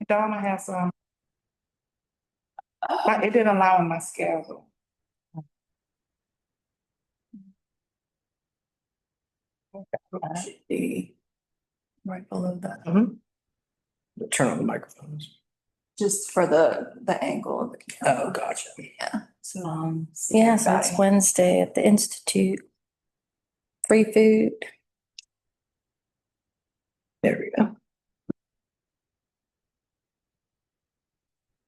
Donna has, but it didn't allow in my schedule. Should be right below that. Turn on the microphones. Just for the angle of the camera. Oh, gotcha. Yeah, so, Yeah, so it's Wednesday at the Institute. Free food. There we go.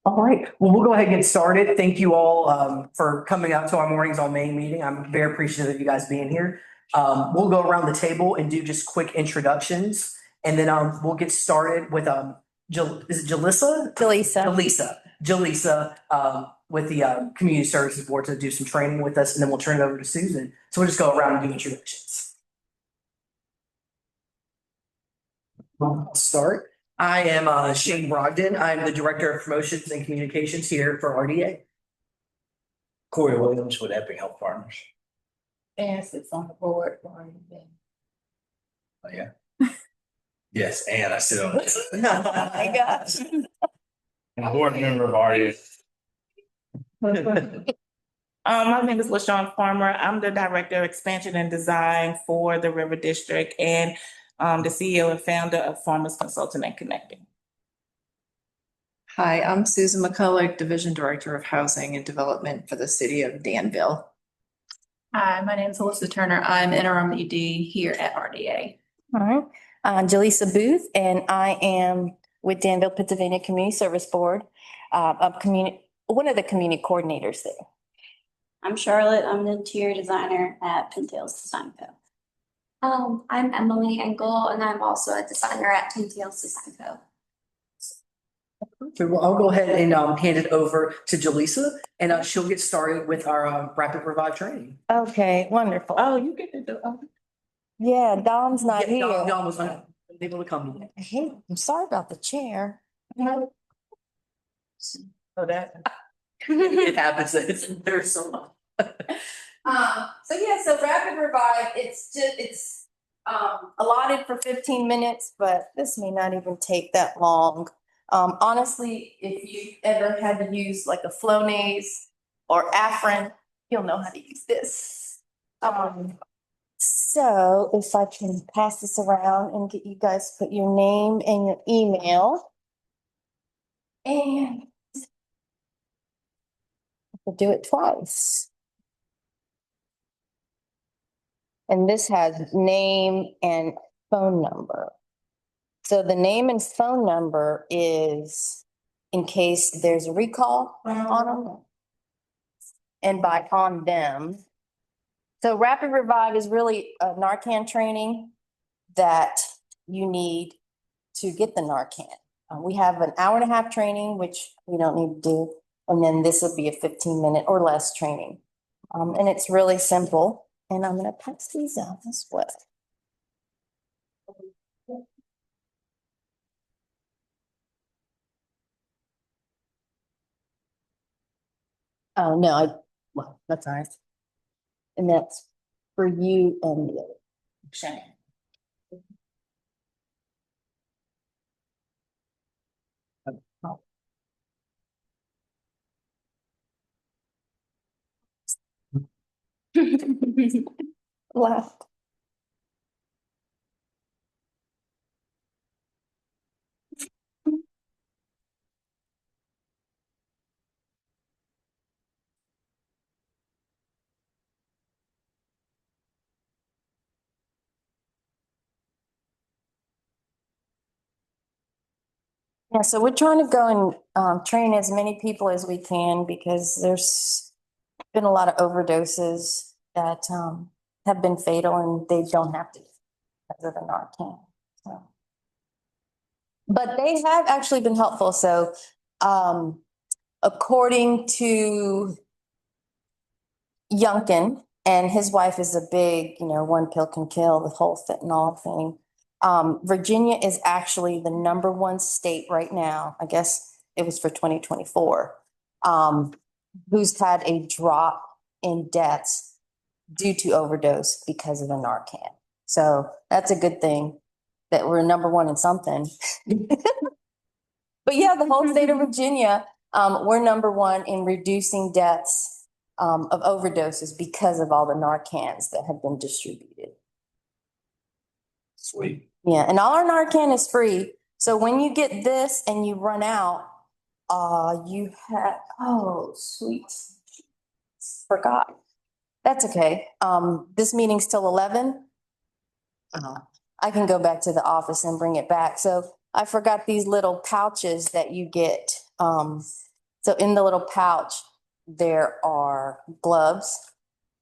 All right, well, we'll go ahead and get started. Thank you all for coming out to our Mornings on Main meeting. I'm very appreciative of you guys being here. We'll go around the table and do just quick introductions. And then we'll get started with is it Jalissa? Jalissa with the Community Services Board to do some training with us, and then we'll turn it over to Susan. So we'll just go around and do introductions. I'll start. I am Shane Brogdon. I'm the Director of Promotions and Communications here for RDA. Corey Williams with Epic Health Partners. And sits on the board. Oh, yeah. Yes, and I sit on it. Oh my gosh. I'm a board member of RDA. My name is LaShawn Farmer. I'm the Director of Expansion and Design for the River District and the CEO and founder of Farmers Consulting and Connecting. Hi, I'm Susan McCulloch, Division Director of Housing and Development for the City of Danville. Hi, my name is Alyssa Turner. I'm interim ED here at RDA. All right. Jaleesa Booth, and I am with Danville, Pennsylvania Community Service Board, one of the community coordinators there. I'm Charlotte. I'm the interior designer at Pintails Design Co. I'm Emily Engel, and I'm also a designer at Pintails Design Co. So I'll go ahead and hand it over to Jalissa, and she'll get started with our Rapid Revive training. Okay, wonderful. Oh, you get to do. Yeah, Dom's not here. Don was unable to come today. Hey, I'm sorry about the chair. Oh, that. It happens. There's so much. So Rapid Revive, it's allotted for 15 minutes, but this may not even take that long. Honestly, if you ever had to use like a Flonase or Afrin, you'll know how to use this. So if I can pass this around and get you guys to put your name and your email. And we'll do it twice. And this has name and phone number. So the name and phone number is in case there's a recall on them. And by on them. So Rapid Revive is really a Narcan training that you need to get the Narcan. We have an hour-and-a-half training, which we don't need to do. And then this will be a 15-minute or less training. And it's really simple. And I'm gonna pass these out as well. Oh, no, well, that's all right. And that's for you and the other. Shane. Left. Yeah, so we're trying to go and train as many people as we can because there's been a lot of overdoses that have been fatal and they don't have to because of the Narcan. So. But they have actually been helpful. So according to Youngkin, and his wife is a big, one pill can kill, the whole fentanyl thing. Virginia is actually the #1 state right now. I guess it was for 2024, who's had a drop in deaths due to overdose because of the Narcan. So that's a good thing that we're #1 in something. But yeah, the whole state of Virginia, we're number one in reducing deaths of overdoses because of all the Narcans that have been distributed. Sweet. Yeah, and all our Narcan is free. So when you get this and you run out, you have, oh, sweet. Forgot. That's okay. This meeting's till 11. I can go back to the office and bring it back. So I forgot these little pouches that you get. So in the little pouch, there are gloves.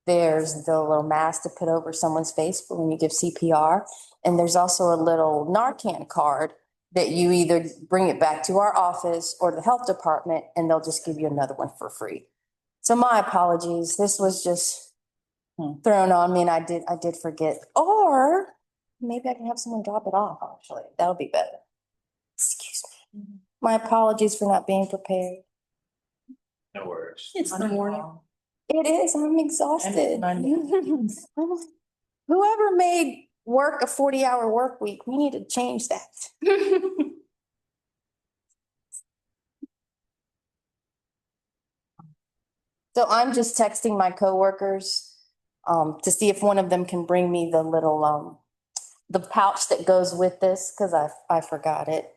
There's the little mask to put over someone's face for when you give CPR. And there's also a little Narcan card that you either bring it back to our office or the health department, and they'll just give you another one for free. So my apologies. This was just thrown on me and I did forget. Or maybe I can have someone drop it off, actually. That'll be better. Excuse me. My apologies for not being prepared. No worries. It's the morning. It is, I'm exhausted. Monday. Whoever made work a 40-hour work week, we need to change that. So I'm just texting my coworkers to see if one of them can bring me the little the pouch that goes with this, because I forgot it.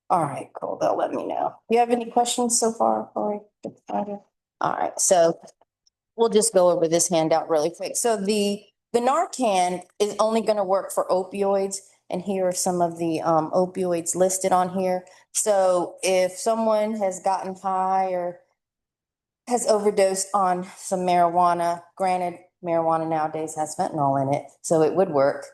All right, cool. They'll let me know. You have any questions so far, Corey? All right, so we'll just go over this handout really quick. So the Narcan is only going to work for opioids, and here are some of the opioids listed on here. So if someone has gotten high or has overdosed on some marijuana, granted, marijuana nowadays has fentanyl in it, so it would work.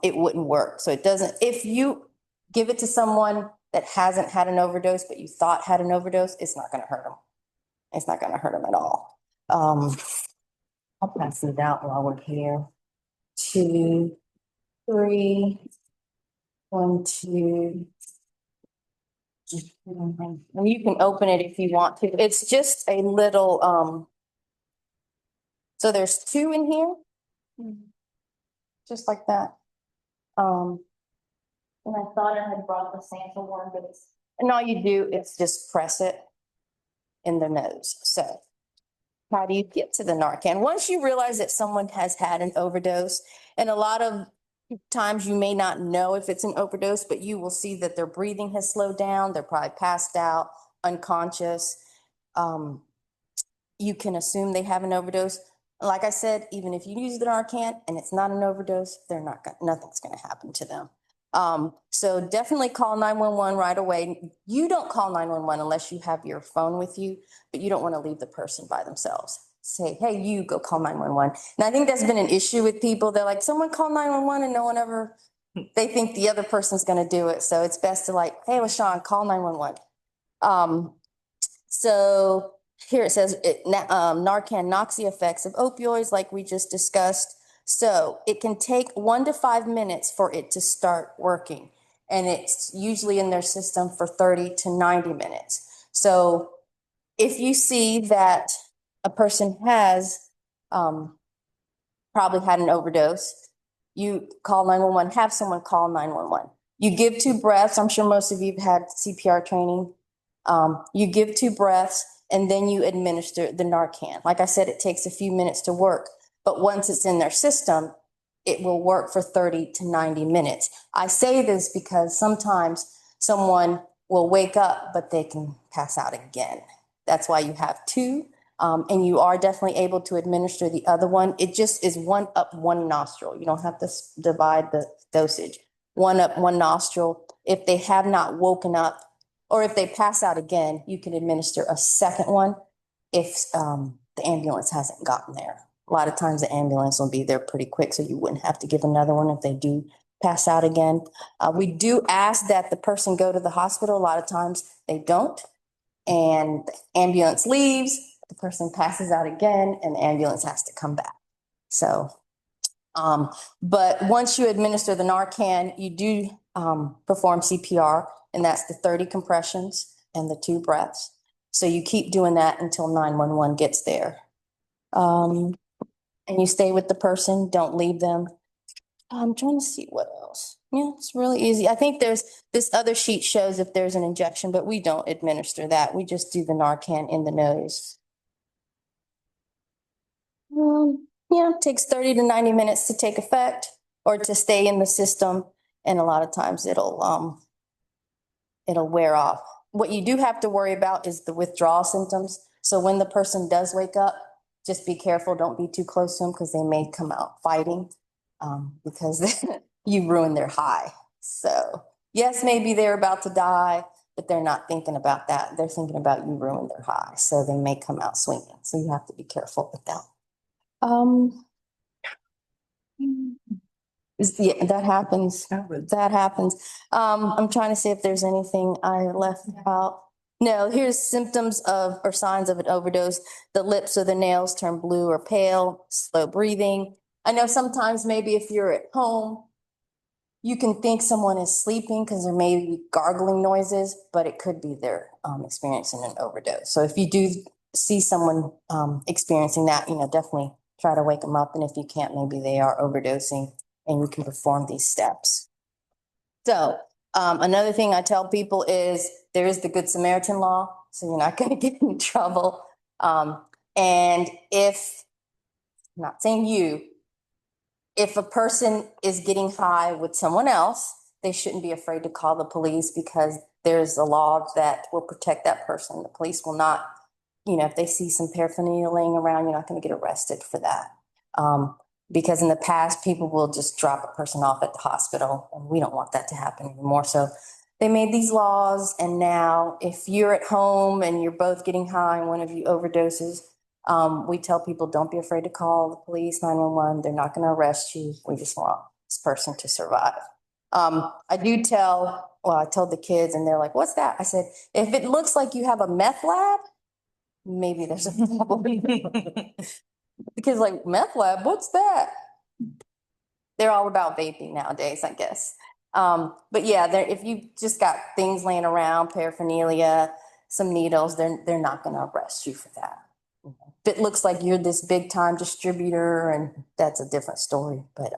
It wouldn't work. So it doesn't, if you give it to someone that hasn't had an overdose, but you thought had an overdose, it's not going to hurt them. It's not going to hurt them at all. I'll pass it out while we're here. 2, 3, 1, 2. And you can open it if you want to. It's just a little, so there's 2 in here. Just like that. And I thought I had brought the sample one, but it's, and all you do is just press it in the nose. So how do you get to the Narcan? Once you realize that someone has had an overdose, and a lot of times you may not know if it's an overdose, but you will see that their breathing has slowed down. They're probably passed out, unconscious. You can assume they have an overdose. Like I said, even if you use the Narcan and it's not an overdose, nothing's going to happen to them. So definitely call 911 right away. You don't call 911 unless you have your phone with you, but you don't want to leave the person by themselves. Say, hey, you go call 911. And I think that's been an issue with people. They're like, someone call 911 and no one ever, they think the other person's going to do it. So it's best to like, hey, LaShawn, call 911. So here it says Narcan knocks the effects of opioids like we just discussed. So it can take 1 to 5 minutes for it to start working. And it's usually in their system for 30 to 90 minutes. So if you see that a person has probably had an overdose, you call 911, have someone call 911. You give 2 breaths. I'm sure most of you have had CPR training. You give 2 breaths and then you administer the Narcan. Like I said, it takes a few minutes to work. But once it's in their system, it will work for 30 to 90 minutes. I say this because sometimes someone will wake up, but they can pass out again. That's why you have 2. And you are definitely able to administer the other one. It just is 1 up, 1 nostril. You don't have to divide the dosage. 1 up, 1 nostril. If they have not woken up, or if they pass out again, you can administer a second one if the ambulance hasn't gotten there. A lot of times the ambulance will be there pretty quick, so you wouldn't have to give another one if they do pass out again. We do ask that the person go to the hospital. A lot of times they don't. And the ambulance leaves, the person passes out again, and the ambulance has to come back. So, but once you administer the Narcan, you do perform CPR, and that's the 30 compressions and the 2 breaths. So you keep doing that until 911 gets there. And you stay with the person, don't leave them. I'm trying to see what else. Yeah, it's really easy. I think there's, this other sheet shows if there's an injection, but we don't administer that. We just do the Narcan in the nose. Yeah, it takes 30 to 90 minutes to take effect or to stay in the system. And a lot of times it'll wear off. What you do have to worry about is the withdrawal symptoms. So when the person does wake up, just be careful. Don't be too close to them because they may come out fighting because you ruined their high. So yes, maybe they're about to die, but they're not thinking about that. They're thinking about you ruined their high. So they may come out swinging. So you have to be careful with that. Yeah, that happens. That happens. I'm trying to see if there's anything I left out. No, here's symptoms of or signs of an overdose. The lips or the nails turn blue or pale, slow breathing. I know sometimes maybe if you're at home, you can think someone is sleeping because there may be gargling noises, but it could be they're experiencing an overdose. So if you do see someone experiencing that, definitely try to wake them up. And if you can't, maybe they are overdosing and you can perform these steps. So another thing I tell people is there is the Good Samaritan law, so you're not going to get in trouble. And if, I'm not saying you, if a person is getting high with someone else, they shouldn't be afraid to call the police because there's a law that will protect that person. The police will not, if they see some paraphernalia laying around, you're not going to get arrested for that. Because in the past, people will just drop a person off at the hospital, and we don't want that to happen anymore. So they made these laws, and now if you're at home and you're both getting high and one of you overdoses, we tell people don't be afraid to call the police, 911. They're not going to arrest you. We just want this person to survive. I told the kids, and they're like, "What's that?" I said, "If it looks like you have a meth lab, maybe there's a problem." The kids like, "Meth lab? What's that?" They're all about vaping nowadays, I guess. But yeah, if you just got things laying around, paraphernalia, some needles, they're not going to arrest you for that. If it looks like you're this big time distributor, and that's a different story. But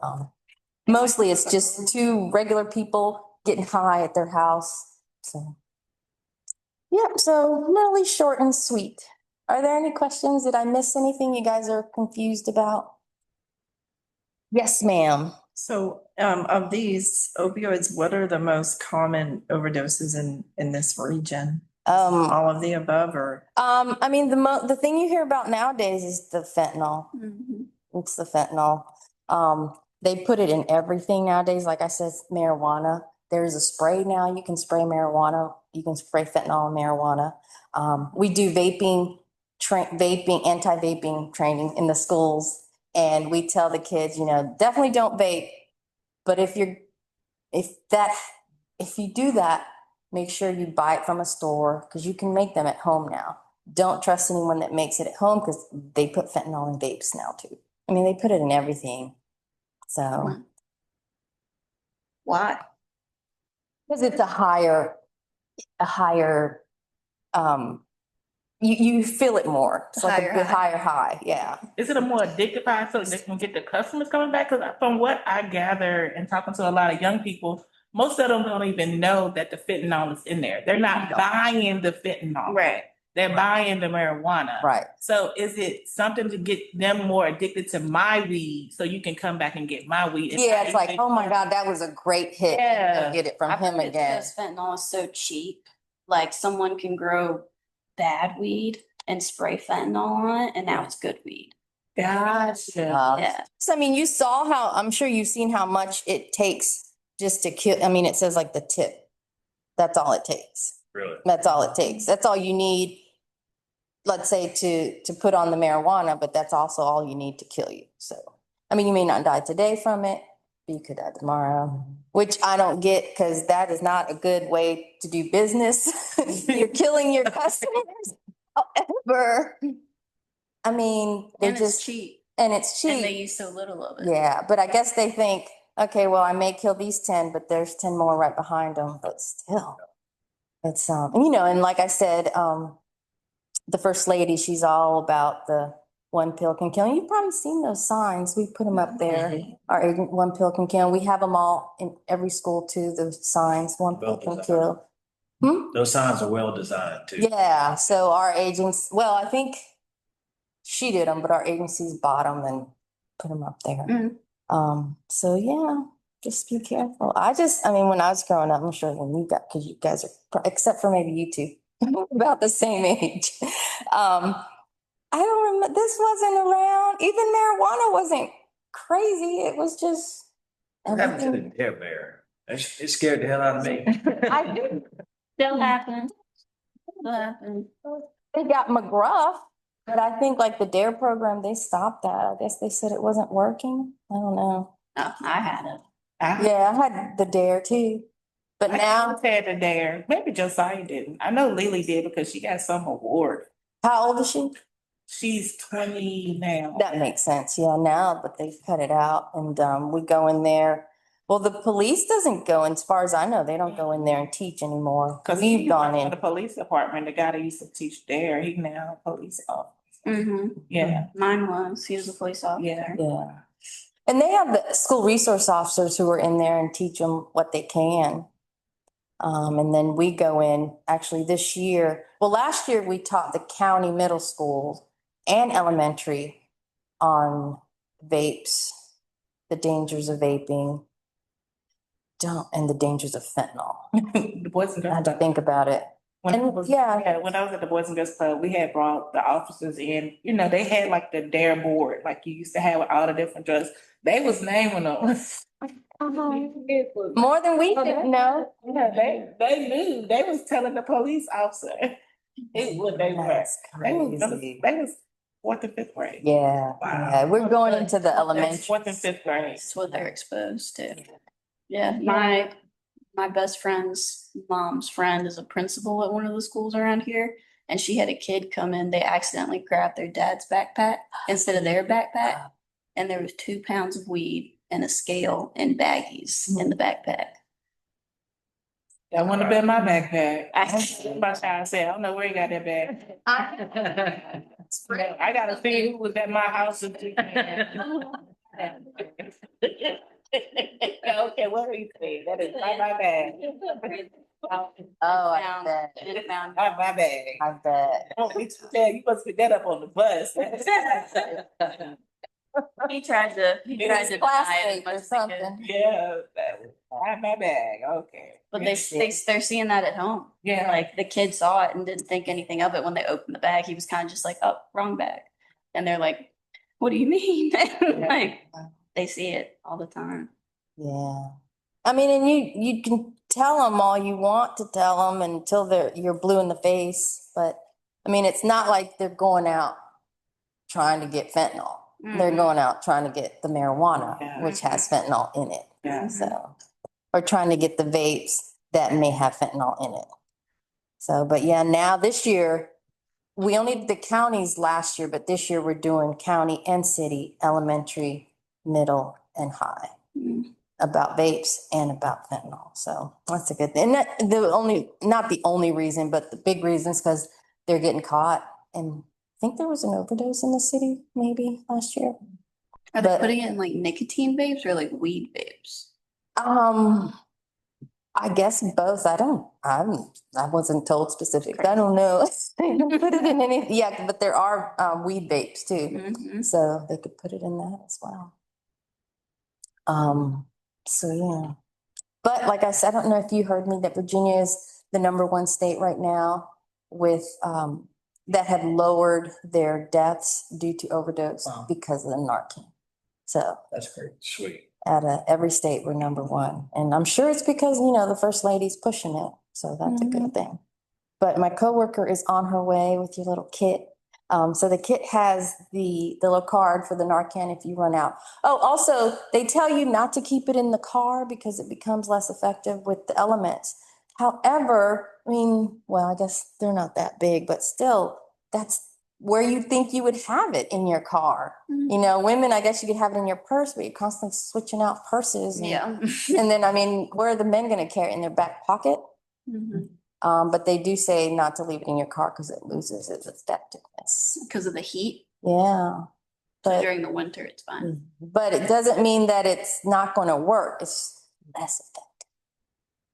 mostly it's just 2 regular people getting high at their house. So yeah, so really short and sweet. Are there any questions? Did I miss anything you guys are confused about? Yes, ma'am. So of these opioids, what are the most common overdoses in this region? All of the above, or? I mean, the thing you hear about nowadays is the fentanyl. Mm-hmm. It's the fentanyl. They put it in everything nowadays. Like I said, marijuana. There's a spray now. You can spray marijuana. You can spray fentanyl and marijuana. We do anti-vaping training in the schools. And we tell the kids, definitely don't vape. But if you do that, make sure you buy it from a store because you can make them at home now. Don't trust anyone that makes it at home because they put fentanyl in vapes now too. I mean, they put it in everything. So. Why? Because it's a higher, you feel it more. It's like a higher high, yeah. Is it a more addictive high so they can get the customers coming back? Because from what I gather and talking to a lot of young people, most of them don't even know that the fentanyl is in there. They're not buying the fentanyl. Right. They're buying the marijuana. Right. So is it something to get them more addicted to my weed so you can come back and get my weed? Yeah, it's like, oh my God, that was a great hit. Yeah. Get it from him again. Because fentanyl is so cheap. Like someone can grow bad weed and spray fentanyl on it, and now it's good weed. Gotcha. Yeah. So, I mean, I'm sure you've seen how much it takes just to kill. I mean, it says like the tip That's all it takes. Really? That's all it takes. That's all you need, let's say, to put on the marijuana, but that's also all you need to kill you. So, I mean, you may not die today from it, but you could die tomorrow, which I don't get because that is not a good way to do business. You're killing your customers. However, I mean, they're And it's just, cheap and it's and they cheap. use so little of it. Yeah, but I guess they think, okay, well, I may kill these 10, but there's 10 more right behind them, but still. It's, and like I said, the first lady, she's all about the one pill can kill. You've probably seen those signs. We put them up there. Our agent, one pill can kill. We have them all in every school too, the signs, one pill can kill. Those signs are well designed too. Yeah, so our agents, well, I think she did them, but our agencies bought them and put them up there. So yeah, just be careful. I mean, when I was growing up, I'm sure when you got, because you guys are, except for maybe you two, about the same age. I don't remember, this wasn't around, even marijuana wasn't crazy. It was just What happened to everything. the Dare Bear? It scared the hell out of me. I do. Still happen. Still happen. They got McGruff, but I think like the DARE program, they stopped that. I guess they said it wasn't working. I don't know. Oh, I had it. Yeah, I had the DARE too. But I now, had the dare. Maybe Josiah didn't. I know Lily did because she got some award. how old is she? She's 20 now. That makes sense. Yeah, now, but they've cut it out and we go in there. Well, the police doesn't go, and as far as I know, they don't go in there and teach anymore. Cause We've he's gone in in. the police department, the guy that used to teach there, he now a police officer. Mm-hmm. Yeah, Mine was, he was a police officer. Yeah. And they have the school resource officers who are in there and teach them what they can. And then we go in, actually this year, well, last year we taught the county middle school and elementary on vapes, the dangers of vaping, and the dangers of fentanyl. the Boys and I Girls had to Club. think about it. When I And was, yeah. when I was at the Boys and Girls Club, we had brought the officers in, they had like the dare board, like you used to have with all the different drugs. They was naming them. More than we didn't know. Yeah, they knew, they was telling the police officer. What they were. That's They was crazy. fourth and fifth grade. Yeah, yeah, we're going into the elementary. Fourth and fifth grade. That's what they're exposed to. Yeah, my best friend's mom's friend is a principal at one of the schools around here. And she had a kid come in, they accidentally grabbed their dad's backpack instead of their backpack. And there was 2 pounds of weed and a scale and baggies in the backpack. That wouldn't have been my backpack. My child said, I don't know where he got that bag. I gotta see who was at my house. Okay, what are you saying? That is not my bag. Oh, I Found- bet. and found- Not my bag. I bet. Oh, you must pick that up on the bus. He tried to deny it as Classmate much or as he could. something. Yeah, not my bag, okay. But they're seeing that at home. Yeah, Like the kid saw it and didn't think anything of it when they opened the bag. He was kind of just like, oh, wrong bag. And they're like, what do you mean? Like, they see it all the time. Yeah. I mean, and you can tell them all you want to tell them until you're blue in the face. But I mean, it's not like they're going out trying to get fentanyl. They're Mhm. going out trying to get the marijuana, Yeah. which has fentanyl in it. yeah. So, or trying to get the vapes that may have fentanyl in it. So, but yeah, now this year, we only did the counties last year, but this year we're doing county and city, elementary, middle, and high Mm. about vapes and about fentanyl. So that's a good thing. And not the only reason, but the big reason is because they're getting caught. And I think there was an overdose in the city maybe last year. Are they But- putting it in like nicotine vapes or like weed vapes? I guess both. I wasn't told specific. I don't know. They don't put it in any, yeah, but there are weed vapes too. Mhm. So they could put it in that as well. So yeah. But like I said, I don't know if you heard me that Virginia is the #1 state right now with that have lowered their deaths due to overdose Wow. because of the Narcan. So That's great. Sweet. out of every state, we're #1. And I'm sure it's because, the first lady's pushing it. So that's a good thing. But my coworker is on her way with your little kit. So the kit has the little card for the Narcan if you run out. Oh, also, they tell you not to keep it in the car because it becomes less effective with the elements. However, I mean, well, I guess they're not that big, but still, that's where you think you would have it in your car. You know, women, I guess you could have it in your purse, but you're constantly switching out purses. Yeah. And then, I mean, where are the men gonna carry it in their back pocket? But they do say not to leave it in your car because it loses its effectiveness. Because of the heat. Yeah. So But, during the winter, it's fine. but it doesn't mean that it's not gonna work. It's less effective.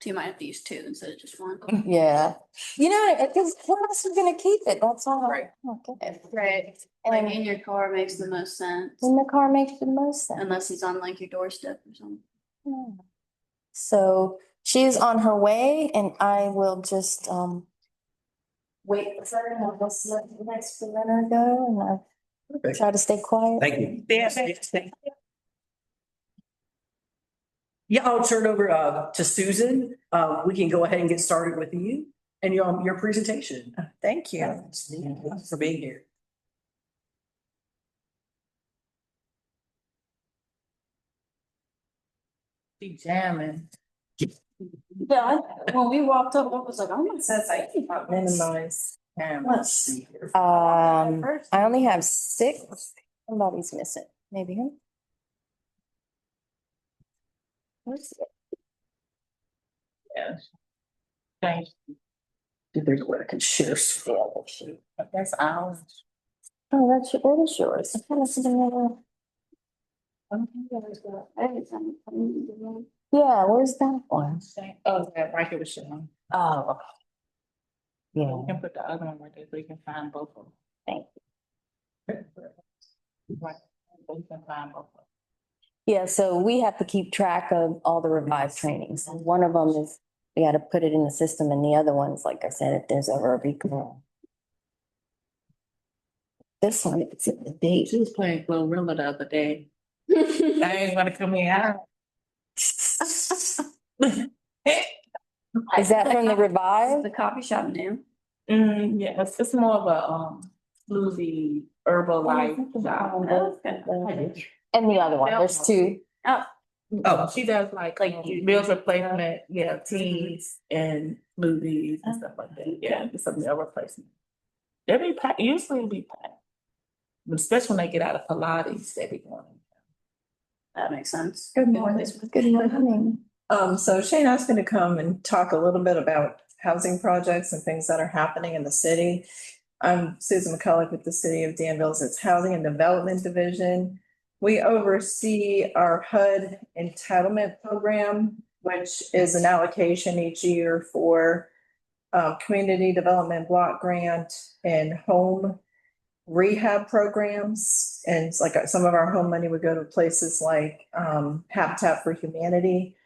So you might have to use two instead of just one. Yeah. You know, because what else is gonna keep it? That's all. Right. Okay. Right. Like And in your car makes the most sense, in the car makes the most sense. unless he's on like your doorstep or something. Yeah. So she's on her way and I will just, wait for her and I'll go let the next presenter go and I'll Perfect. try to stay quiet. Thank you. Yeah, I'll turn it over to Susan. We can go ahead and get started with you and your presentation. Thank you. Thanks for being here. Be jamming. Yeah, when we walked up, what was like, oh my Says I keep out minimize. Let's see here. I only have 6. Somebody's missing. Maybe him. Where's it? Yes. Thank you. There's a way I can share. That's ours. Oh, that's your, that is yours. I kind of see another. Yeah, where's that one? Oh, that right here was showing. Oh. Yeah. You can put the other one right there so you can find both of them. Thank Right, so you can find both of them. Yeah, so we have to keep track of all the revived trainings. One of them is, we got to put it in the system and the other one's, like I said, if there's ever a recall. This one, it's in the date. She was playing Glorilla the other day. I ain't gonna come here out. Is that from the Is revive? the coffee shop new? Yes, it's more of a smoothie Herbalife shop. Okay. And the other one, there's 2. Oh, she does like meals replacement, yeah, teas and smoothies and stuff like that. Yeah, it's a meal replacement. They be packed, usually it'll be packed. But especially when they get out of Pilates, they be going. That makes sense. Good morning. Good morning. So Shane asked me to come and talk a little bit about housing projects and things that are happening in the city. I'm Susan McCulloch with the City of Danville's its Housing and Development Division. We oversee our HUD entitlement program, which is an allocation each year for community development block grant and home rehab programs. And it's like some of our home money would go to places like Habitat for Humanity.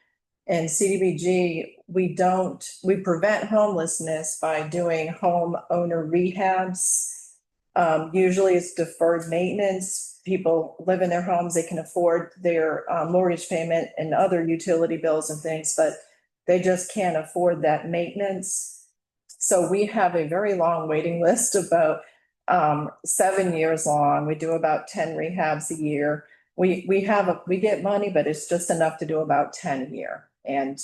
And CDBG, we prevent homelessness by doing home owner rehabs. Usually it's deferred maintenance. People live in their homes, they can afford their mortgage payment and other utility bills and things, but they just can't afford that maintenance. So we have a very long waiting list, about 7 years long. We do about 10 rehabs a year. We get money, but it's just enough to do about 10 a year. And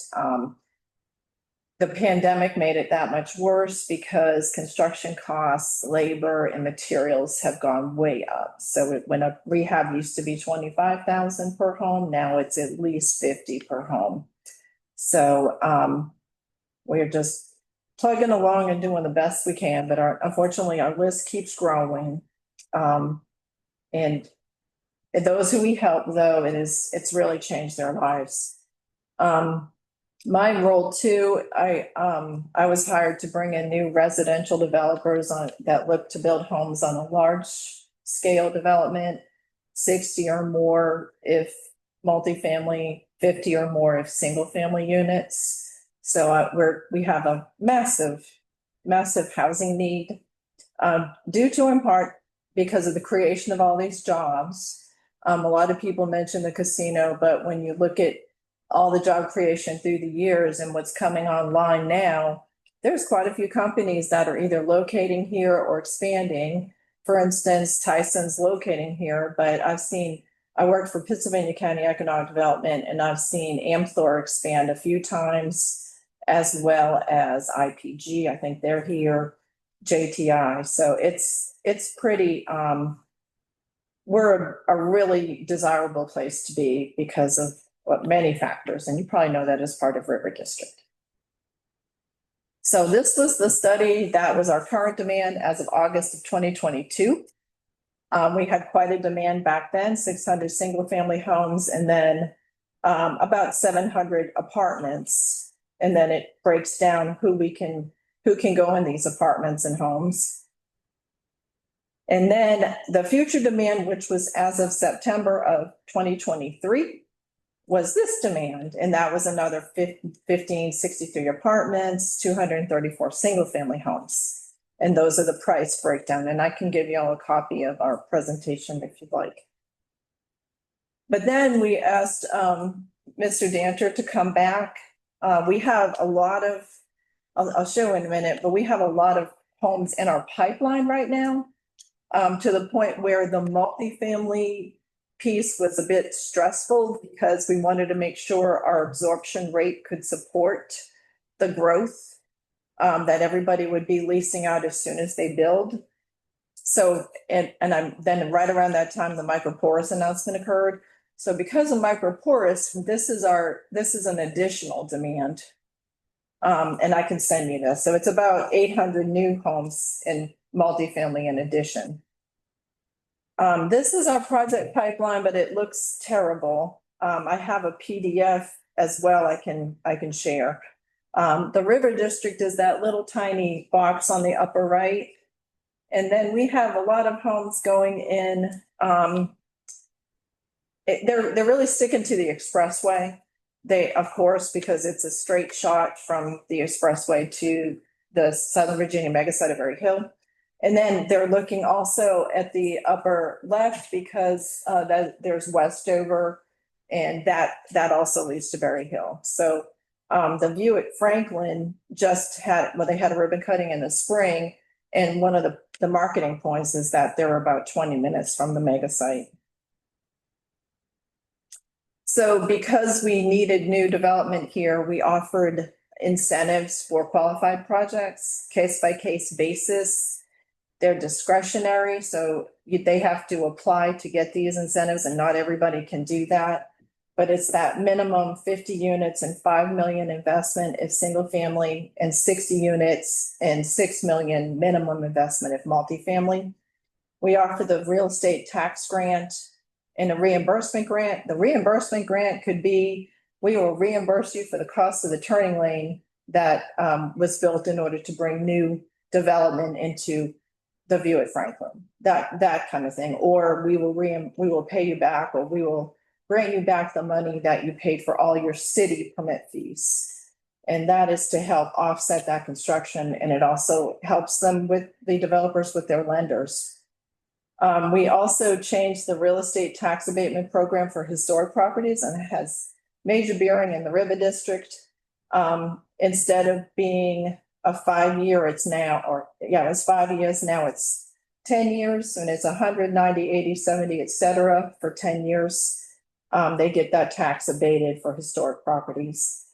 the pandemic made it that much worse because construction costs, labor and materials have gone way up. So when a rehab used to be 25,000 per home, now it's at least 50 per home. So we're just plugging along and doing the best we can, but unfortunately our list keeps growing. And those who we help, though, it's really changed their lives. My role too, I was hired to bring in new residential developers that look to build homes on a large scale development, 60 or more if multifamily, 50 or more if single family units. So we have a massive housing need, due to in part because of the creation of all these jobs. A lot of people mention the casino, but when you look at all the job creation through the years and what's coming online now, there's quite a few companies that are either locating here or expanding. For instance, Tyson's locating here, but I worked for Pennsylvania County Economic Development, and I've seen Amthor expand a few times, as well as IPG. I think they're here, JTI. So it's pretty, we're a really desirable place to be because of many factors, and you probably know that as part of River District. So this was the study that was our current demand as of August of 2022. We had quite a demand back then, 600 single-family homes, and then about 700 apartments. And then it breaks down who can go in these apartments and homes. And then the future demand, which was as of September of 2023, was this demand. And that was another 1563 apartments, 234 single-family homes. And those are the price breakdown. And I can give you all a copy of our presentation if you'd like. But then we asked Mr. Danter to come back. We have a lot of, I'll show you in a minute, but we have a lot of homes in our pipeline right now, to the point where the multifamily piece was a bit stressful because we wanted to make sure our absorption rate could support the growth that everybody would be leasing out as soon as they build. So, and then right around that time, the microporous announcement occurred. So because of microporous, this is an additional demand. And I can send you this. So it's about 800 new homes in multifamily in addition. This is our project pipeline, but it looks terrible. I have a PDF as well I can share. The River District is that little tiny box on the upper right. And then we have a lot of homes going in. They're really sticking to the expressway. They, of course, because it's a straight shot from the expressway to the Southern Virginia megasite of Berry Hill. And then they're looking also at the upper left because there's Westover, and that also leads to Berry Hill. So the view at Franklin just had, well, they had a ribbon cutting in the spring, and one of the marketing points is that they're about 20 minutes from the mega site. So because we needed new development here, we offered incentives for qualified projects, case by case basis. They're discretionary, so they have to apply to get these incentives, and not everybody can do that. But it's that minimum 50 units and 5 million investment if single family, and 60 units and 6 million minimum investment if multifamily. We offer the real estate tax grant and a reimbursement grant. The reimbursement grant could be, we will reimburse you for the cost of the turning lane that was built in order to bring new development into the view at Franklin, that kind of thing. Or we will pay you back, or we will bring you back the money that you paid for all your city permit fees. And that is to help offset that construction. And it also helps them with the developers with their lenders. We also changed the real estate tax abatement program for historic properties, and it has major bearing in the River District. Instead of being a 5-year, it's now, it's 5 years, now it's 10 years, and it's 100, 90, 80, 70, et cetera, for 10 years. They get that tax abated for historic properties.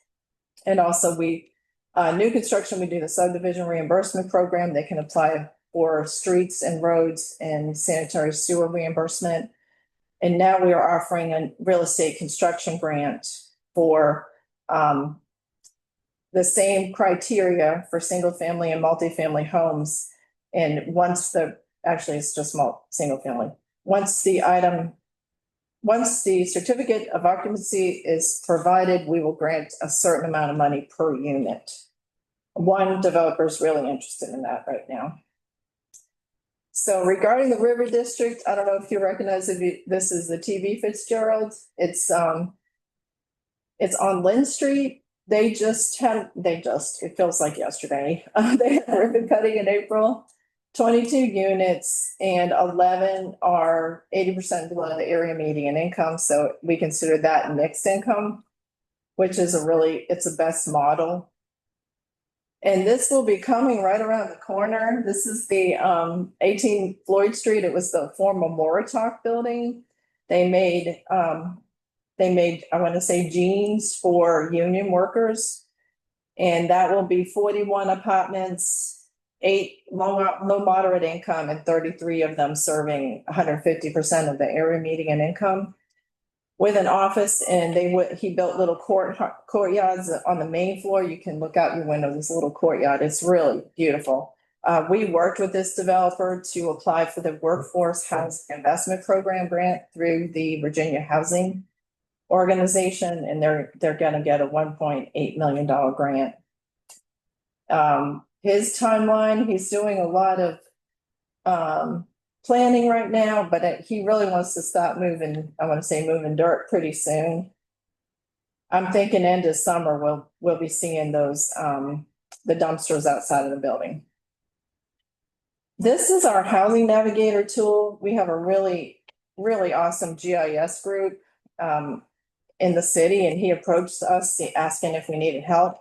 And also new construction, we do the subdivision reimbursement program. They can apply for streets and roads and sanitary sewer reimbursement. And now we are offering a real estate construction grant for the same criteria for single family and multifamily homes. And actually it's just single family. Once the certificate of occupancy is provided, we will grant a certain amount of money per unit. One developer is really interested in that right now. So regarding the River District, I don't know if you recognize this is the TV Fitzgerald. It's on Lynn Street. It feels like yesterday. They had ribbon cutting in April, 22 units, and 11 are 80% below the area median income. So we consider that mixed income. which is it's a best model. And this will be coming right around the corner. This is the 18 Floyd Street. It was the former Moritalk building. They made, I want to say, jeans for union workers. And that will be 41 apartments, 8 low moderate income, and 33 of them serving 150% of the area median income. With an office, and he built little courtyards on the main floor. You can look out your window, this little courtyard. It's really beautiful. We worked with this developer to apply for the Workforce Housing Investment Program grant through the Virginia Housing Organization, and they're gonna get a $1.8 million grant. His timeline, he's doing a lot of planning right now, but he really wants to stop moving, moving dirt pretty soon. I'm thinking end of summer, we'll be seeing those, the dumpsters outside of the building. This is our Housing Navigator tool. We have a really, really awesome GIS group in the city, and he approached us asking if we needed help.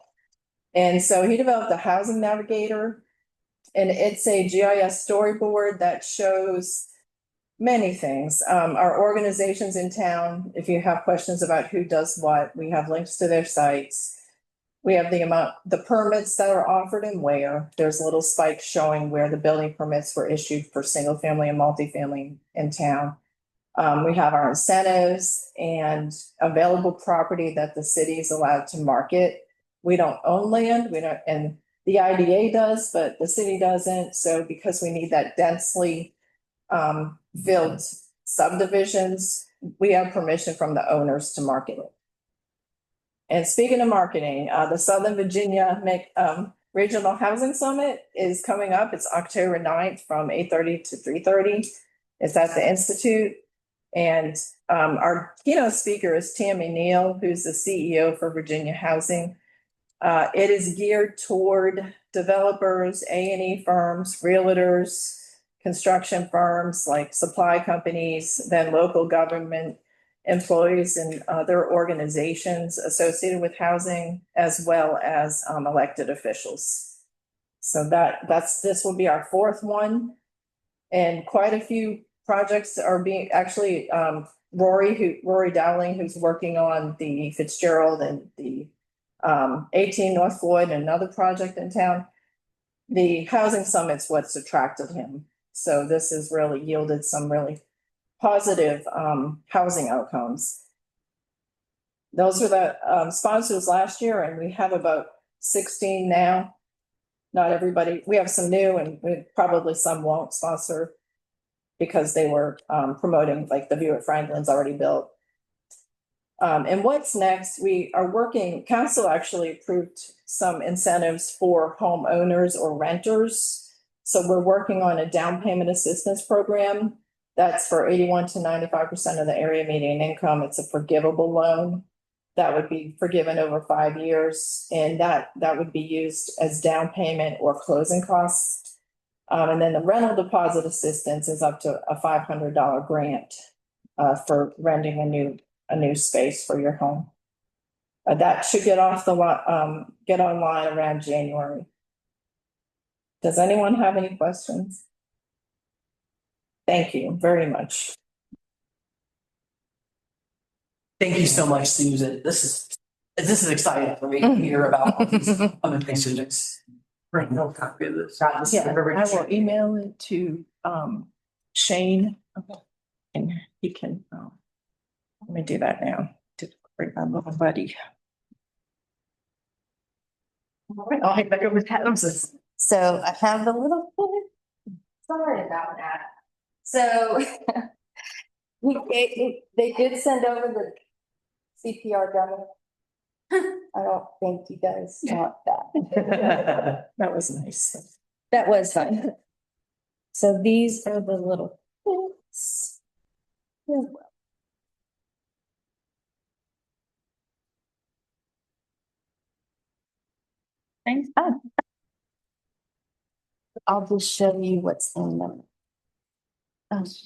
And so he developed a Housing Navigator. And it's a GIS storyboard that shows many things. Our organizations in town, if you have questions about who does what, we have links to their sites. We have the permits that are offered and where. There's a little spike showing where the building permits were issued for single family and multifamily in town. We have our incentives and available property that the city is allowed to market. We don't own land, and the IDA does, but the city doesn't. So because we need that densely filled subdivisions, we have permission from the owners to market it. And speaking of marketing, the Southern Virginia Regional Housing Summit is coming up. It's October 9th from 8:30 to 3:30. It's at the Institute. And our keynote speaker is Tammy Neal, who's the CEO for Virginia Housing. It is geared toward developers, A&E firms, realtors, construction firms like supply companies, then local government employees and other organizations associated with housing, as well as elected officials. So this will be our 4th one. And quite a few projects are being Rory Dowling, who's working on the Fitzgerald and the 18 North Floyd, and another project in town. The housing summit's what's attracted him. So this has really yielded some really positive housing outcomes. Those are the sponsors last year, and we have about 16 now. Not everybody, we have some new, and probably some won't sponsor because they were promoting, like the view at Franklin's already built. And what's next? We are working, council actually approved some incentives for homeowners or renters. So we're working on a down payment assistance program that's for 81 to 95% of the area median income. It's a forgivable loan that would be forgiven over 5 years, and that would be used as down payment or closing costs. And then the rental deposit assistance is up to a $500 grant for renting a new space for your home. That should get online around January. Does anyone have any questions? Thank you very much. Thank you so much, Susan. This is exciting for me to hear about all these other things. Bring no copy of this. Yeah, I will email it to Shane. And he can let me do that now to bring my little buddy. All right, I'll head back over to Adams. So I have the little, sorry about that. So they did send over the CPR demo. I don't think you guys want that. That was nice. That was fun. So these are the little bits. Thanks. I'll just show you what's in them.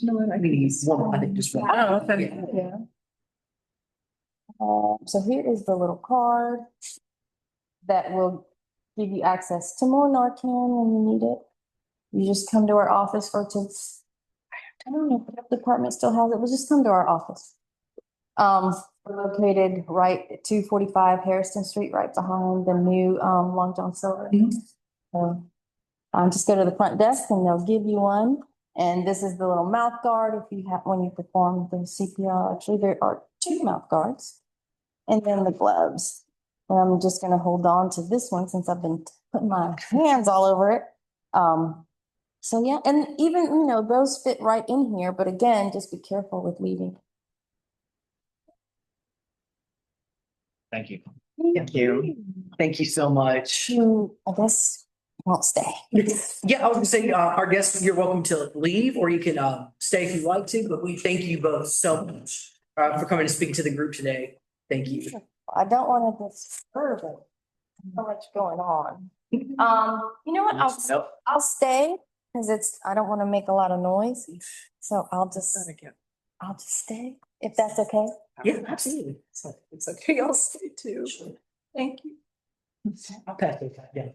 No, I need one. I think just one. Oh, okay. Yeah. So here is the little card that will give you access to more Narcan when you need it. You just come to our office or to, I don't know if the department still has it, but just come to our office. We're located right at 245 Harrison Street, right behind the new Long John Silver. So, just go to the front desk and they'll give you one. And this is the little mouth guard if you have, when you perform the CPR. Actually, there are 2 mouth guards. And then the gloves. And I'm just gonna hold on to this one since I've been putting my hands all over it. So yeah, and even, those fit right in here, but again, just be careful with leaving. Thank you. Thank you. Thank you so much. I guess won't stay. Yeah, I was gonna say, our guests, you're welcome to leave or you can stay if you'd like to, but we thank you both so much for coming to speak to the group today. Thank you. I don't want to disturb it. So much going on. You know what? Nope. I'll stay because I don't want to make a lot of noise. So I'll just stay if that's okay. Yeah, absolutely. It's okay, I'll stay too. Thank you. I'll pass those. Yeah.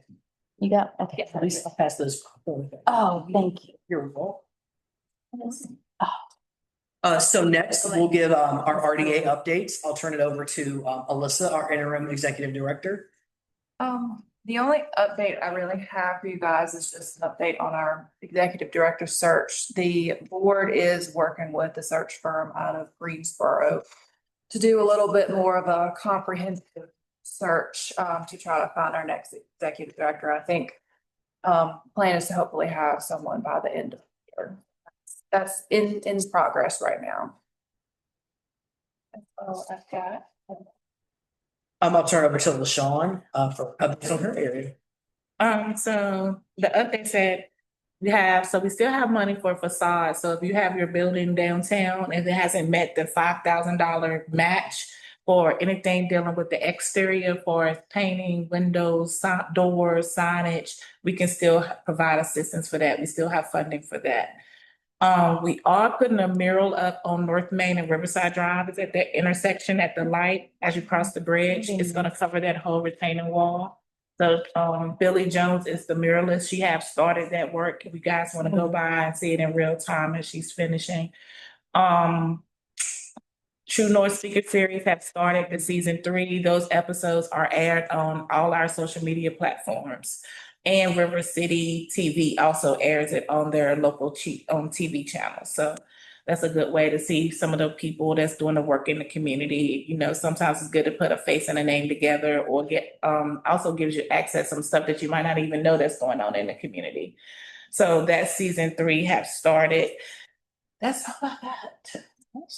You got, okay. At least I'll pass those. Oh, thank you. You're welcome. So next we'll give our RDA updates. I'll turn it over to Alyssa, our interim executive director. The only update I really have for you guys is just an update on our executive director search. The board is working with the search firm out of Greensboro to do a little bit more of a comprehensive search to try to find our next executive director. I think plan is to hopefully have someone by the end of the year. That's in progress right now. That's all I've got. I'll turn it over to LaShawn for updates on her area. So the update said we still have money for facade. So if you have your building downtown, if it hasn't met the $5,000 match for anything dealing with the exterior for painting, windows, doors, signage, we can still provide assistance for that. We still have funding for that. We are putting a mural up on North Main and Riverside Drive. It's at that intersection at the light as you cross the bridge. It's gonna cover that whole retaining wall. So, Billy Jones is the muralist. She has started that work. If you guys wanna go by and see it in real time as she's finishing. True North Secret Series have started the season 3. Those episodes are aired on all our social media platforms. And River City TV also airs it on their local TV channel. So that's a good way to see some of the people that's doing the work in the community. Sometimes it's good to put a face and a name together or get, also gives you access to some stuff that you might not even know that's going on in the community. So that season 3 have started. That's all I got.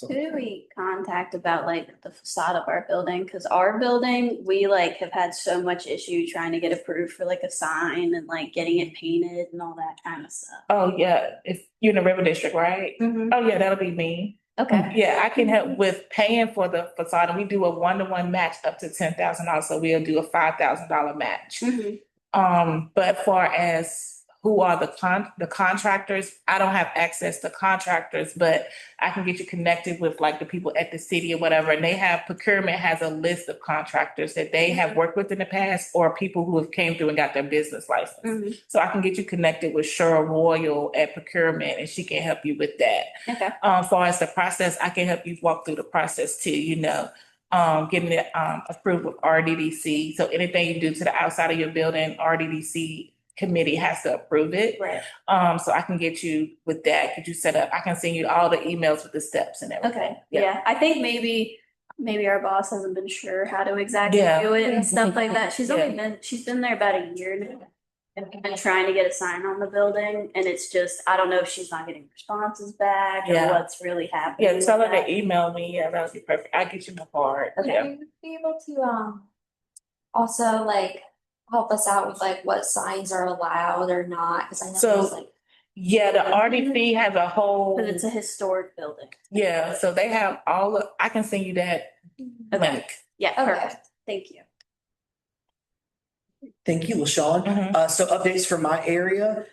Who do we contact about the facade of our building? Cause our building, we have had so much issue trying to get approved for a sign and getting it painted and all that kind of stuff. Oh, yeah. If you're in the River District, right? Mhm. Oh, yeah, that'll be me. Okay. Yeah, I can help with paying for the facade. And we do a 1-to-1 match up to $10,000. So we'll do a $5,000 match. Mhm. But far as who are the contractors, I don't have access to contractors, but I can get you connected with the people at the city or whatever. And procurement has a list of contractors that they have worked with in the past or people who have came through and got their business license. Mhm. So I can get you connected with Cheryl Royal at procurement and she can help you with that. Okay. As far as the process, I can help you walk through the process too, getting it approved with RDDC. So anything you do to the outside of your building, RDDC committee has to approve it. Right. So I can get you with that, get you set up. I can send you all the emails with the steps and everything. Okay. Yeah. I think maybe our boss hasn't been sure how to exactly Yeah. do it and stuff like that. She's Yeah. she's been there about a year now. And we've been trying to get a sign on the building and it's just, I don't know if she's not getting responses back or Yeah. what's really happening. Yeah, tell her with that. to email me. Yeah, that would be perfect. I'll get you my card. Okay. Yeah. Would you be able to also help us out with what signs are allowed or not? Cause I know So- there's Yeah, the RDC has a whole, Cause it's a historic building. yeah, so they have I can send you that link. Yeah, Okay. perfect. Thank you. Thank you, LaShawn. Mhm. So updates from my area.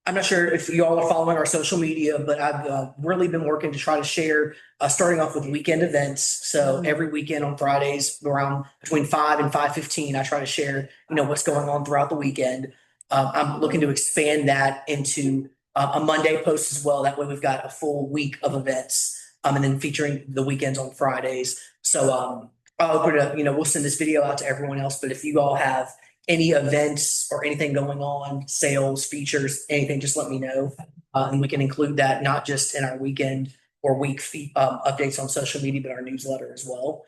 I'm not sure if you all are following our social media, but I've really been working to try to share, starting off with weekend events. So every weekend on Fridays around between 5 and 5:15, I try to share, what's going on throughout the weekend. I'm looking to expand that into a Monday post as well. That way we've got a full week of events, and then featuring the weekends on Fridays. So I'll open it up, we'll send this video out to everyone else, but if you all have any events or anything going on, sales, features, anything, just let me know. And we can include that not just in our weekend or week updates on social media, but our newsletter as well.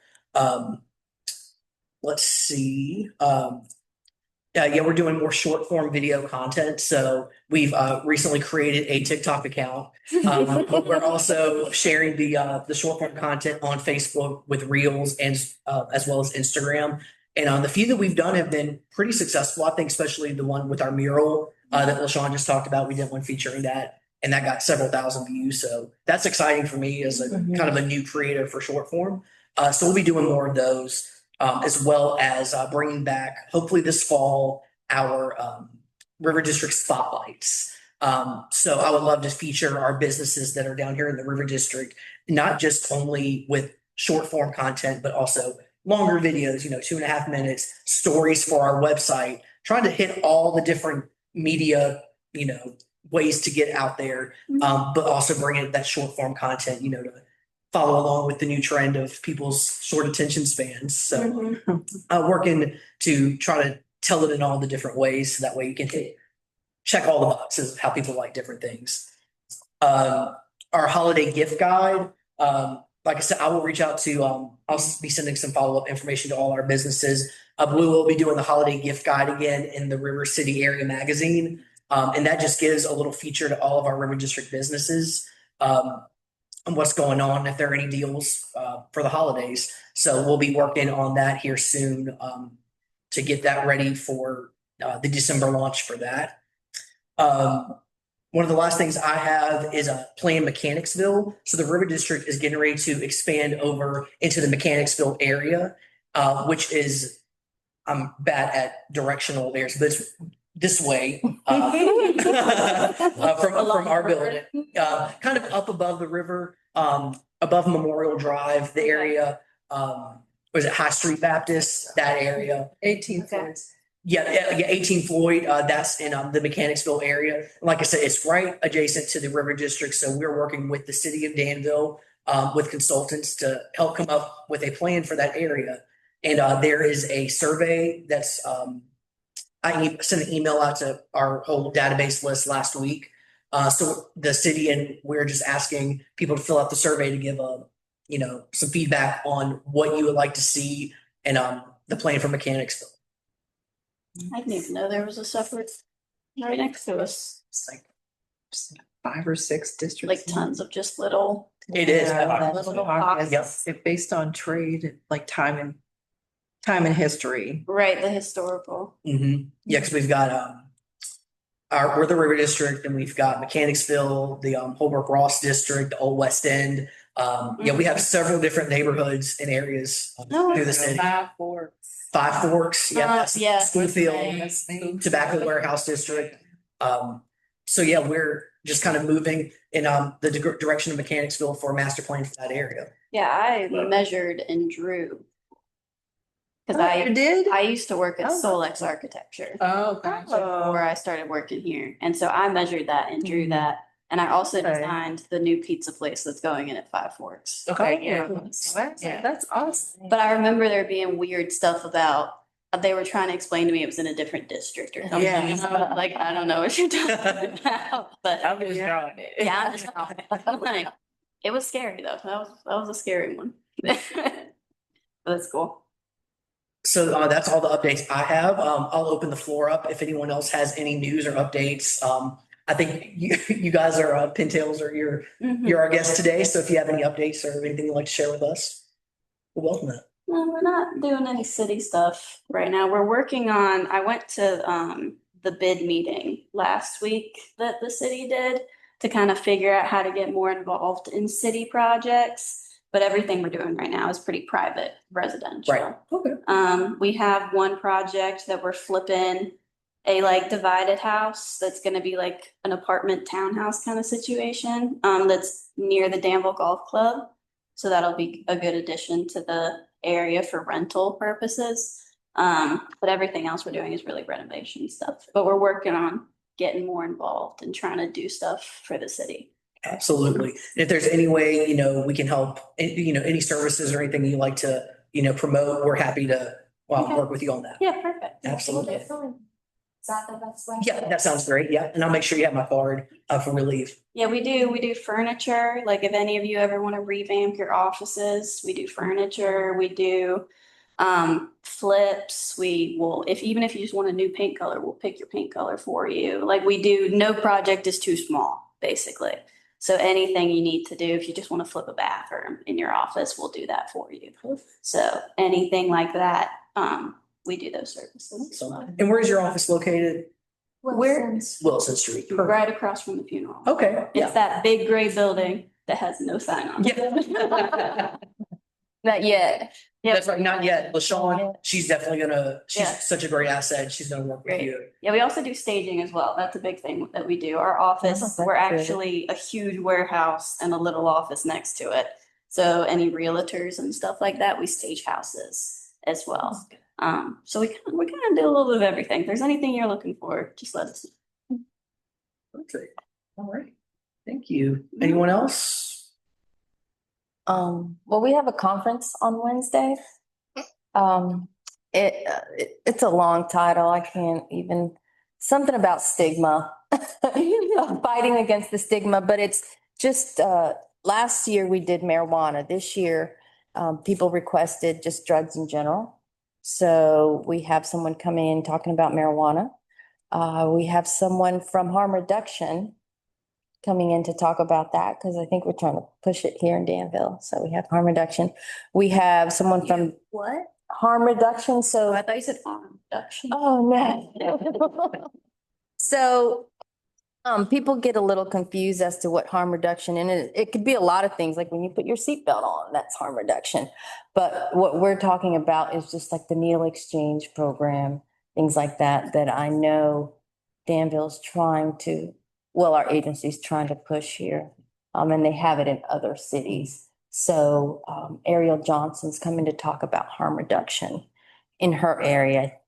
Let's see. Yeah, we're doing more short form video content. So we've recently created a TikTok account. But we're also sharing the short form content on Facebook with Reels and as well as Instagram. And the few that we've done have been pretty successful. I think especially the one with our mural that LaShawn just talked about. We did one featuring that, and that got several thousand views. So that's exciting for me as a kind of a new creator for short form. So we'll be doing more of those, as well as bringing back, hopefully this fall, our River District spotlights. So I would love to feature our businesses that are down here in the River District, not just only with short form content, but also longer videos, 2.5 minutes, stories for our website, trying to hit all the different media, ways to get out there, but also bringing that short form content, to follow along with the new trend of people's short attention spans. So working to try to tell it in all the different ways. So that way you can check all the boxes of how people like different things. Our holiday gift guide, like I said, I will reach out to, I'll be sending some follow-up information to all our businesses. We will be doing the holiday gift guide again in the River City Area Magazine. And that just gives a little feature to all of our River District businesses on what's going on, if there are any deals for the holidays. So we'll be working on that here soon to get that ready for the December launch for that. One of the last things I have is a plan Mechanicsville. So the River District is getting ready to expand over into the Mechanicsville area, which is, I'm bad at directional areas, but it's this way from our building, kind of up above the river, above Memorial Drive, the area, was it High Street Baptist, that area? 18th Floyd. Yeah, 18 Floyd, that's in the Mechanicsville area. Like I said, it's right adjacent to the River District. So we're working with the city of Danville, with consultants to help come up with a plan for that area. And there is a survey that's, I sent an email out to our whole database list last week. So the city, and we're just asking people to fill out the survey to give some feedback on what you would like to see and the plan for Mechanicsville. I didn't even know there was a separate right next to us, It's like 5 or 6 districts. like tons of just little. It is. Little pockets. It's based on trade, like time and history. Right, the historical. Yeah, because we've got we're the River District, and we've got Mechanicsville, the Holbrook Ross District, the Old West End. Yeah, we have several different neighborhoods and areas through the city. Five Forks, yeah, that's Yeah. Schoolfield, Tobacco Warehouse District. So yeah, we're just kind of moving in the direction of Mechanicsville for a master plan for that area. Yeah, I measured and drew. Cause You did? I used to work at Oh. Solex Architecture Oh, before I started working here. And so I measured that and drew that. And I also Okay. designed the new pizza place that's going in at Five Forks. Okay, yeah. Yeah. That's awesome. But I remember there being weird stuff about, they were trying to explain to me it was in a different district or something. Yeah. So, like, I don't know what you're talking about, but I'm just drawing it. yeah, I'm just, I'm like, it was scary though. That was a scary one. But that's cool. So that's all the updates I have. I'll open the floor up if anyone else has any news or updates. I think you guys are Pintails, or you're our guest today. So if you have any updates or anything you'd like to share with us, we'll welcome that. No, we're not doing any city stuff right now. We're working on, I went to the bid meeting last week that the city did to kind of figure out how to get more involved in city projects. But everything we're doing right now is pretty private residential. Right. Okay. We have one project that we're flipping a like divided house that's gonna be like an apartment townhouse kind of situation, that's near the Danville Golf Club. So that'll be a good addition to the area for rental purposes. But everything else we're doing is really renovation stuff, but we're working on getting more involved and trying to do stuff for the city. Absolutely. And if there's any way, we can help, any services or anything you like to, promote, we're happy to, Okay. work with you on that. Yeah, perfect. Absolutely. Is that the best way? Yeah, that sounds great. Yeah. And I'll make sure you have my card, for we leave. Yeah, we do furniture. Like if any of you ever want to revamp your offices, we do furniture, we do flips. We will, even if you just want a new paint color, we'll pick your paint color for you. Like we do, no project is too small, basically. So anything you need to do, if you just want to flip a bathroom in your office, we'll do that for you. So anything like that, we do those services. So, and where's your office located? Wilson's. Wilson Street. Right across from the funeral. Okay. It's that big gray building that has no sign on it. Yeah. Not yet. Yep. That's right. Not yet. LaShawn, she's definitely she's Yeah. such a great asset. She's gonna work with Great. you. Yeah, we also do staging as well. That's a big thing that we do. Our office, that's we're good. actually a huge warehouse and a little office next to it. So any realtors and stuff like that, we stage houses as well. So we kind of do a little bit of everything. If there's anything you're looking for, just let us know. Perfect. All right. Thank you. Anyone else? Well, we have a conference on Wednesday. It's a long title. I can't even, something about stigma. Fighting against the stigma, but it's just, last year we did marijuana. This year, people requested just drugs in general. So we have someone coming in talking about marijuana. We have someone from harm reduction coming in to talk about that because I think we're trying to push it here in Danville. So we have harm reduction. We have someone from What? harm reduction. Oh, So, I thought you said farm reduction. oh, no. So, people get a little confused as to what harm reduction, and it could be a lot of things, like when you put your seatbelt on, that's harm reduction. But what we're talking about is just like the needle exchange program, things like that, that I know Danville's trying to, well, our agency's trying to push here. And they have it in other cities. So, Ariel Johnson's coming to talk about harm reduction in her area. I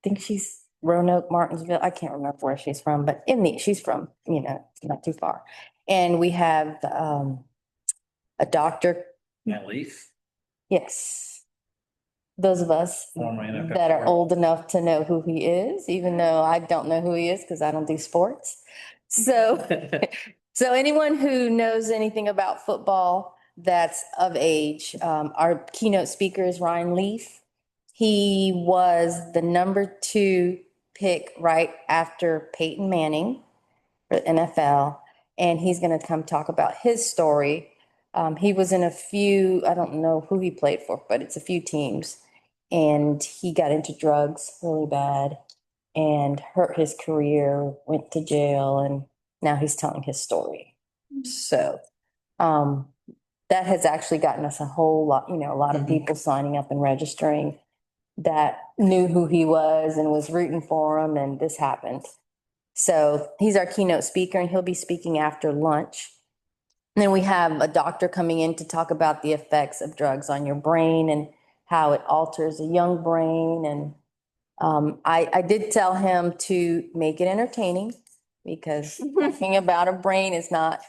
think she's Roanoke, Martinsville. I can't remember where she's from, but she's from, not too far. And we have, a doctor. Matt Leaf. Yes. Those of us Former NFL that are player. old enough to know who he is, even though I don't know who he is because I don't do sports. So, so anyone who knows anything about football that's of age, our keynote speaker is Ryan Leaf. He was the number 2 pick right after Peyton Manning for the NFL, and he's going to come talk about his story. He was in a few, I don't know who he played for, but it's a few teams. And he got into drugs really bad and hurt his career, went to jail, and now he's telling his story. So, that has actually gotten us a whole lot, a lot of people signing up and registering that knew who he was and was rooting for him, and this happened. So he's our keynote speaker, and he'll be speaking after lunch. And then we have a doctor coming in to talk about the effects of drugs on your brain and how it alters a young brain. And I did tell him to make it entertaining because talking about a brain is not,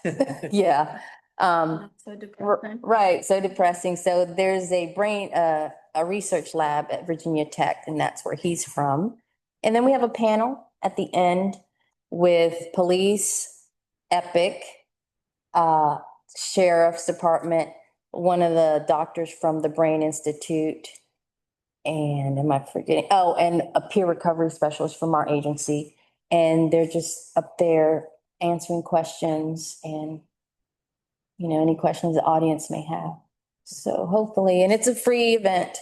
yeah. So depressing. Right, so depressing. So there's a research lab at Virginia Tech, and that's where he's from. And then we have a panel at the end with police, Epic, sheriff's department, one of the doctors from the Brain Institute, and am I forgetting? Oh, and a peer recovery specialist from our agency. And they're just up there answering questions and, any questions the audience may have. So hopefully, and it's a free event.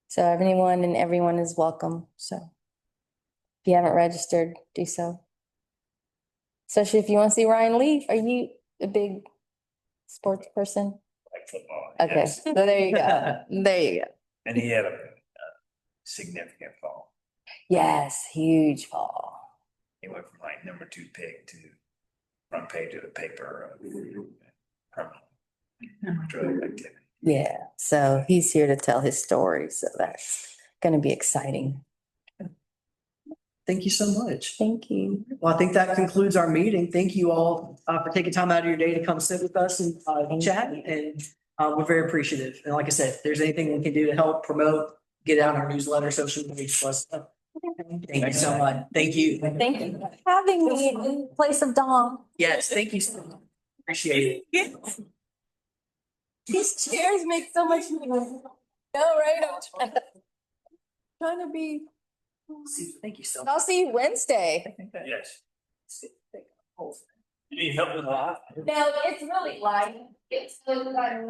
So anyone and everyone is welcome. So if you haven't registered, do so. Especially if you want to see Ryan Leaf. Are you a big sports person? Like football. Okay, yes. so there you go. There you go. And he had a significant fall. Yes, huge fall. He went from like number 2 pick to front page of the paper. Drug activity. Yeah, so he's here to tell his story, so that's gonna be exciting. Thank you so much. Thank you. Well, I think that concludes our meeting. Thank you all for taking time out of your day to come sit with us and chat, and we're very appreciative. And like I said, if there's anything we can do to help promote, get out our newsletter, social media, plus. Thank you so much. Thank you. Thank you for having me in place of Dom. Yes, thank you so much. Appreciate it. These chairs make so much noise. No, right? I'm trying to be, Thank you so much. I'll see you Wednesday. Yes. No, it's really light. It's so light.